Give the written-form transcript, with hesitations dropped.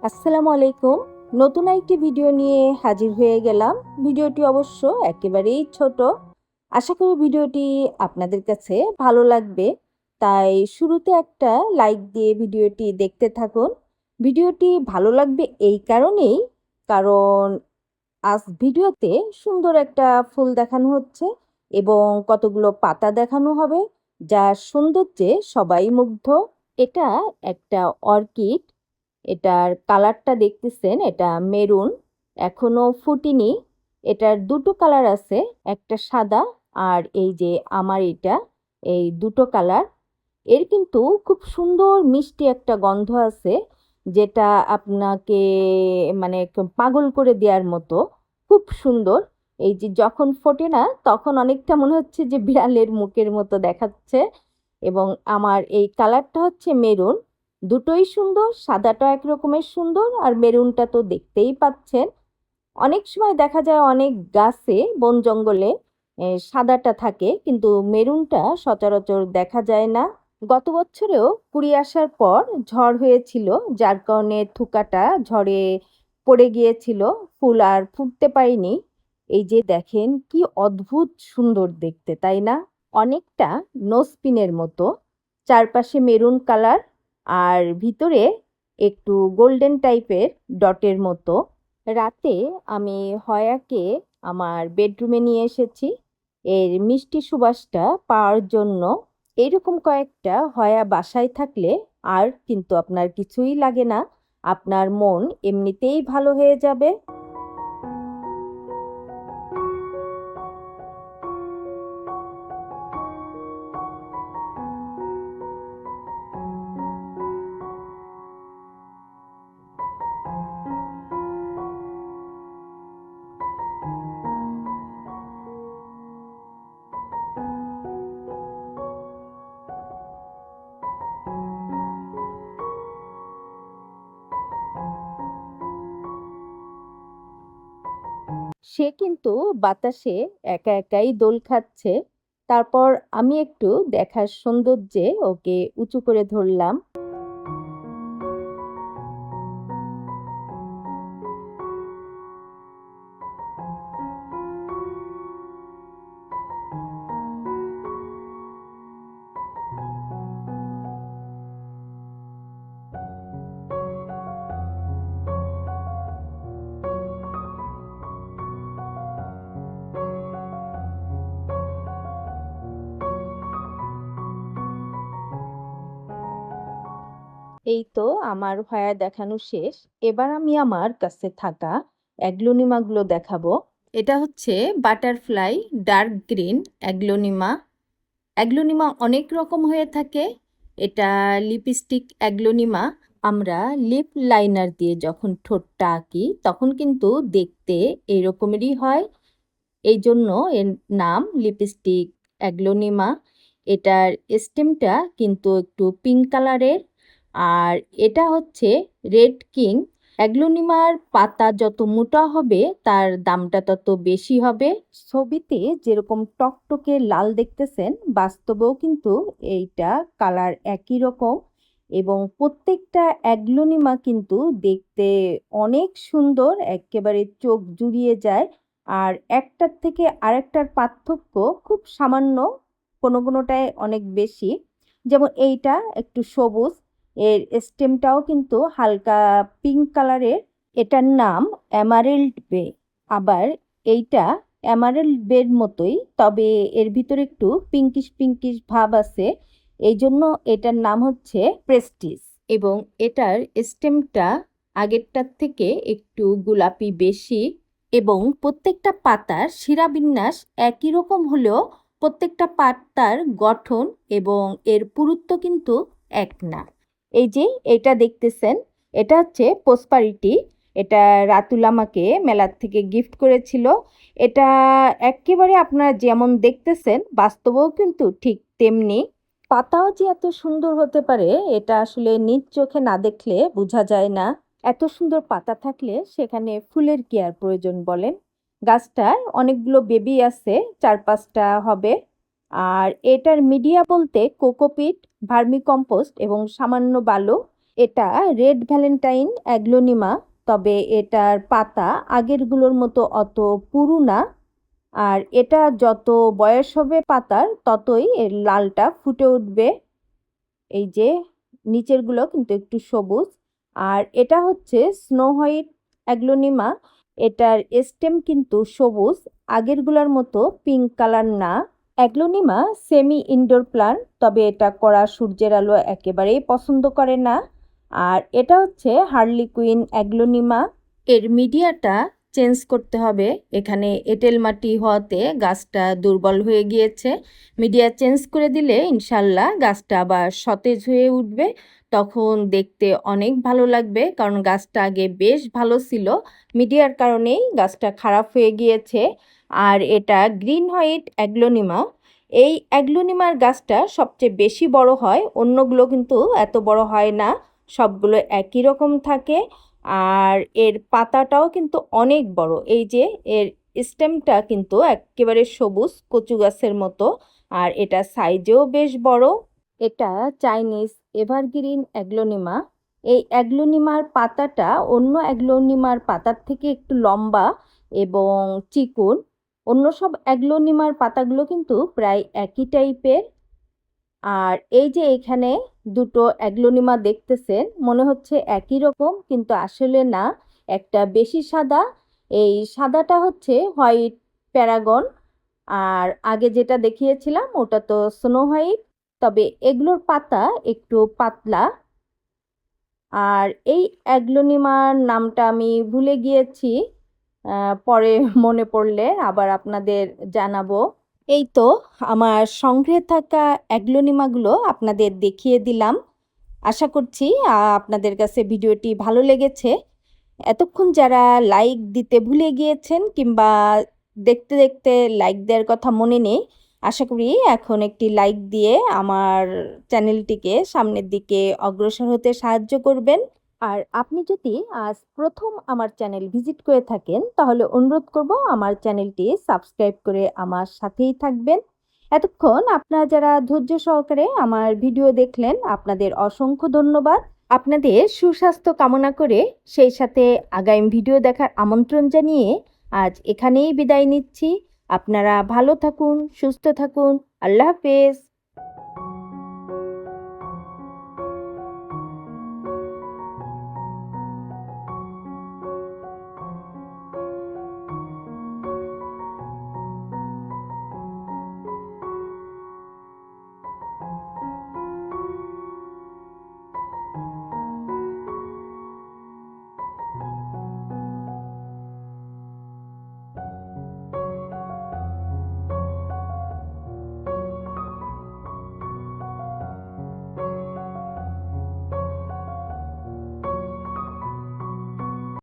আসসালামু আলাইকুম। নতুন একটি ভিডিও নিয়ে হাজির হয়ে গেলাম। ভিডিওটি অবশ্য একেবারেই ছোট। আশা করি ভিডিওটি আপনাদের কাছে ভালো লাগবে। তাই শুরুতে একটা লাইক দিয়ে ভিডিওটি দেখতে থাকুন। ভিডিওটি ভালো লাগবে এই কারণেই, কারণ আজ ভিডিওতে সুন্দর একটা ফুল দেখানো হচ্ছে এবং কতগুলো পাতা দেখানো হবে, যার সৌন্দর্যে সবাই মুগ্ধ। এটা একটা অর্কিড। এটার কালারটা দেখতেছেন, এটা মেরুন, এখনো ফুটিনি। এটার দুটো কালার আছে, একটা সাদা আর এই যে আমার এটা, এই দুটো কালার। এর কিন্তু খুব সুন্দর মিষ্টি একটা গন্ধ আছে, যেটা আপনাকে মানে পাগল করে দেওয়ার মতো। খুব সুন্দর। এই যে যখন ফোটে না, তখন অনেকটা মনে হচ্ছে যে বিড়ালের মুখের মতো দেখাচ্ছে। এবং আমার এই কালারটা হচ্ছে মেরুন। দুটোই সুন্দর, সাদাটা এক রকমের সুন্দর আর মেরুনটা তো দেখতেই পাচ্ছেন। অনেক সময় দেখা যায় অনেক গাছে বন জঙ্গলে সাদাটা থাকে, কিন্তু মেরুনটা সচরাচর দেখা যায় না। গত বছরেও কুড়ি আসার পর ঝড় হয়েছিল, যার কারণে থুকাটা ঝড়ে পড়ে গিয়েছিল, ফুল আর ফুটতে পারেনি। এই যে দেখেন কি অদ্ভুত সুন্দর দেখতে, তাই না? অনেকটা নোসপিনের মতো, চারপাশে মেরুন কালার আর ভিতরে একটু গোল্ডেন টাইপের ডটের মতো। রাতে আমি হয়াকে আমার বেডরুমে নিয়ে এসেছি এর মিষ্টি সুবাসটা পাওয়ার জন্য। এইরকম কয়েকটা হয়া বাসায় থাকলে আর কিন্তু আপনার কিছুই লাগে না, আপনার মন এমনিতেই ভালো হয়ে যাবে। সে কিন্তু বাতাসে একা একাই দোল খাচ্ছে। তারপর আমি একটু দেখার সৌন্দর্যে ওকে উঁচু করে ধরলাম। এই তো আমার ভায়া দেখানো শেষ। এবার আমি আমার কাছে থাকা অ্যাগ্লোনিমাগুলো দেখাবো। এটা হচ্ছে butterfly dark green aglaonema. Aglaonema অনেক রকম হয়ে থাকে। এটা লিপস্টিক অ্যাগ্লোনিমা। আমরা লিপ লাইনার দিয়ে যখন ঠোঁটটা আঁকি, তখন কিন্তু দেখতে এরকমেরই হয়। এই জন্য এর নাম লিপস্টিক অ্যাগ্লোনিমা। এটার স্টেমটা কিন্তু একটু পিঙ্ক কালারের। আর এটা হচ্ছে রেড কিং। অ্যাগ্লোনিমার পাতা যত মোটা হবে, তার দামটা তত বেশি হবে। ছবিতে যেরকম টকটকে লাল দেখতেছেন, বাস্তবেও কিন্তু এইটা কালার একই রকম। এবং প্রত্যেকটা অ্যাগ্লোনিমা কিন্তু দেখতে অনেক সুন্দর, একেবারে চোখ জুড়িয়ে যায়। আর একটার থেকে আরেকটার পার্থক্য খুব সামান্য, কোনো কোনোটায় অনেক বেশি। যেমন এইটা একটু সবুজ, এর স্টেমটাও কিন্তু হালকা পিঙ্ক কালারের। এটার নাম অ্যামারেল্ড বে। আবার এইটা অ্যামারেল্ড বের মতোই, তবে এর ভিতরে একটু পিঙ্কিশ পিঙ্কিশ ভাব আছে। এই জন্য এটার নাম হচ্ছে প্রেস্টিজ। এবং এটার স্টেমটা আগেরটার থেকে একটু গোলাপি বেশি। এবং প্রত্যেকটা পাতার শিরাবিন্যাস একই রকম হলেও প্রত্যেকটা পাতার গঠন এবং এর পুরুত্ব কিন্তু এক না। এই যে এটা দেখতেছেন, এটা হচ্ছে প্রসপারিটি। এটা রাতুল আমাকে মেলার থেকে গিফট করেছিল। এটা একেবারে আপনারা যেমন দেখতেছেন, বাস্তবেও কিন্তু ঠিক তেমনি। পাতাও যে এত সুন্দর হতে পারে, এটা আসলে নিজ চোখে না দেখলে বোঝা যায় না। এত সুন্দর পাতা থাকলে সেখানে ফুলের কি আর প্রয়োজন বলেন? গাছটার অনেকগুলো বেবি আছে, 4-5টা হবে। আর এটার মিডিয়া বলতে কোকোপিট, ভার্মি কম্পোস্ট এবং সামান্য বালু। এটা রেড ভ্যালেন্টাইন অ্যাগ্লোনিমা, তবে এটার পাতা আগেরগুলোর মতো অত পুরু না। আর এটা যত বয়স হবে পাতার ততই এর লালটা ফুটে উঠবে। এই যে নিচেরগুলো কিন্তু একটু সবুজ। আর এটা হচ্ছে স্নো হোয়াইট অ্যাগ্লোনিমা, এটার স্টেম কিন্তু সবুজ, আগেরগুলোর মতো পিঙ্ক কালার না। অ্যাগ্লোনিমা সেমি ইনডোর প্লান্ট, তবে এটা কড়া সূর্যের আলো একেবারেই পছন্দ করে না। আর এটা হচ্ছে হার্লিকুইন অ্যাগ্লোনিমা, এর মিডিয়াটা চেঞ্জ করতে হবে। এখানে এঁটেল মাটি হওয়াতে গাছটা দুর্বল হয়ে গিয়েছে। মিডিয়া চেঞ্জ করে দিলে ইনশাল্লাহ গাছটা আবার সতেজ হয়ে উঠবে, তখন দেখতে অনেক ভালো লাগবে। কারণ গাছটা আগে বেশ ভালো ছিল, মিডিয়ার কারণেই গাছটা খারাপ হয়ে গিয়েছে। আর এটা গ্রিন হোয়াইট অ্যাগ্লোনিমা। এই অ্যাগ্লোনিমার গাছটা সবচেয়ে বেশি বড় হয়, অন্যগুলো কিন্তু এত বড় হয় না, সবগুলো একই রকম থাকে। আর এর পাতাটাও কিন্তু অনেক বড়। এই যে এর স্টেমটা কিন্তু একেবারে সবুজ কচু গাছের মতো, আর এটা সাইজেও বেশ বড়। এটা চাইনিজ এভারগ্রিন অ্যাগ্লোনিমা। এই অ্যাগ্লোনিমার পাতাটা অন্য অ্যাগ্লোনিমার পাতার থেকে একটু লম্বা এবং চিকন। অন্য সব অ্যাগ্লোনিমার পাতাগুলো কিন্তু প্রায় একই টাইপের। আর এই যে এখানে দুটো অ্যাগ্লোনিমা দেখতেছেন, মনে হচ্ছে একই রকম, কিন্তু আসলে না, একটা বেশি সাদা। এই সাদাটা হচ্ছে হোয়াইট প্যারাগন, আর আগে যেটা দেখিয়েছিলাম ওটা তো স্নো হোয়াইট। তবে এগুলোর পাতা একটু পাতলা। আর এই অ্যাগ্লোনিমার নামটা আমি ভুলে গিয়েছি, পরে মনে পড়লে আবার আপনাদের জানাবো। এই তো আমার সংগ্রহে থাকা অ্যাগ্লোনিমাগুলো আপনাদের দেখিয়ে দিলাম। আশা করছি আপনাদের কাছে ভিডিওটি ভালো লেগেছে। এতক্ষণ যারা লাইক দিতে ভুলে গিয়েছেন কিংবা দেখতে দেখতে লাইক দেওয়ার কথা মনে নেই, আশা করি এখন একটি লাইক দিয়ে আমার চ্যানেলটিকে সামনের দিকে অগ্রসর হতে সাহায্য করবেন। আর আপনি যদি আজ প্রথম আমার চ্যানেল ভিজিট করে থাকেন তাহলে অনুরোধ করব আমার চ্যানেলটি সাবস্ক্রাইব করে আমার সাথেই থাকবেন। এতক্ষণ আপনারা যারা ধৈর্য সহকারে আমার ভিডিও দেখলেন, আপনাদের অসংখ্য ধন্যবাদ। আপনাদের সুস্বাস্থ্য কামনা করে সেই সাথে আগামী ভিডিও দেখার আমন্ত্রণ জানিয়ে আজ এখানেই বিদায় নিচ্ছি। আপনারা ভালো থাকুন, সুস্থ থাকুন। আল্লাহ হাফেজ।